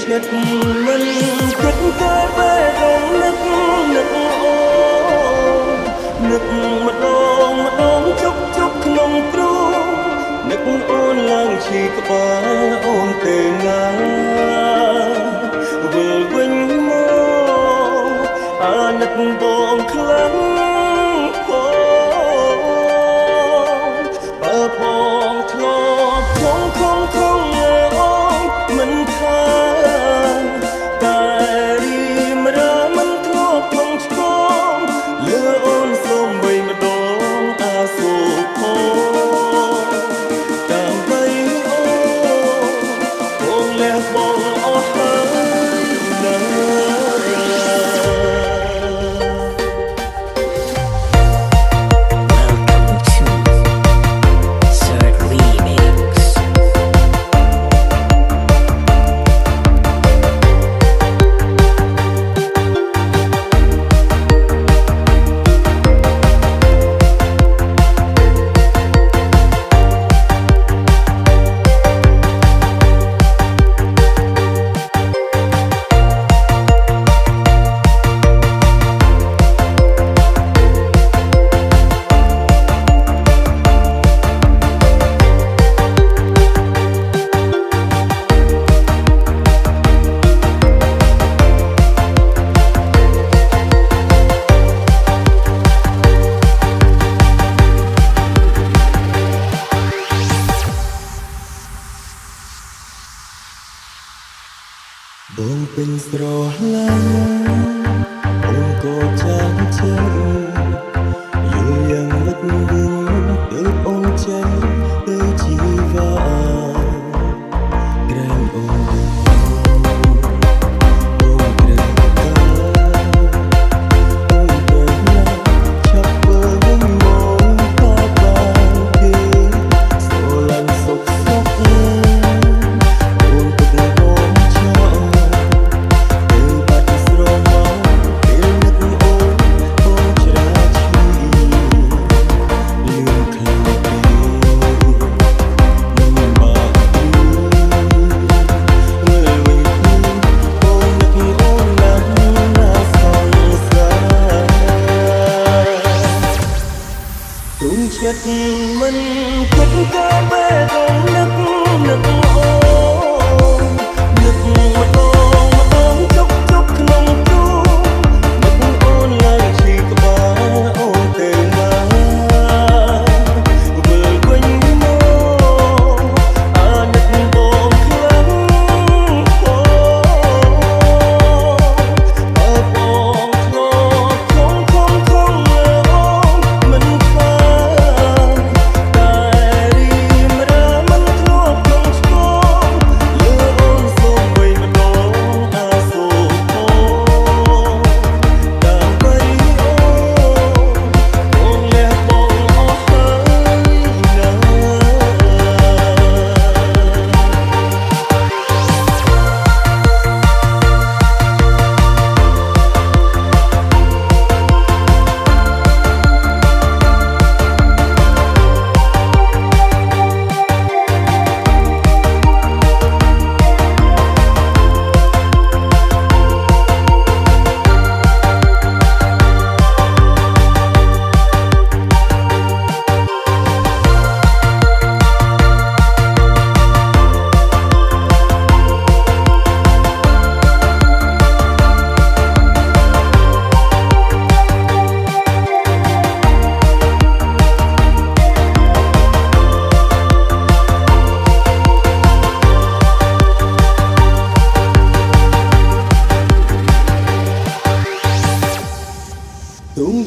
ចិត្តមិនគិតតែបែររំនឹកអូនឹកម្ដងជុកក្នុងទ្រូងនឹកអូនឡើងឈីក្បាលអូនទេណាវិលវិញមកអាណិតបងខ្លាំងបើបងធ្លាប់ខំអូនមិនថាតែរីមរាមិនធ្លាប់ផងឆ្កងលើអូនសូមបីម្ដងអាសូរផងតាមបីអូនលះបងអស់ហើយណា បងពេញស្រឡាញ់អូនក៏ចាំចឹងយល់យ៉ាងម៉េចវិញទើបអូនចេញទៅជីវ៉ាក្រែងអូនចិត្តមិនគិតតែបែររំនឹកអូនឹកម្ដងជុកក្នុងទ្រូងនឹកអូនឡើងឈីក្បាលអូនទេណាវិលវិញមកអាណិតបងខ្លាំងបើបងធ្លាប់ខំអូនមិនថា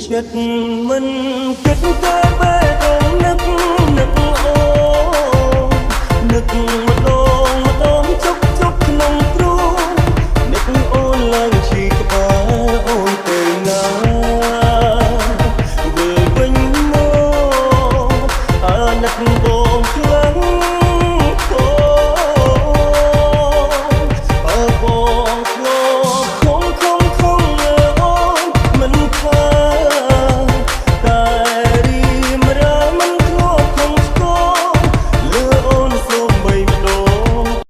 ចិត្តមិនគិតតែ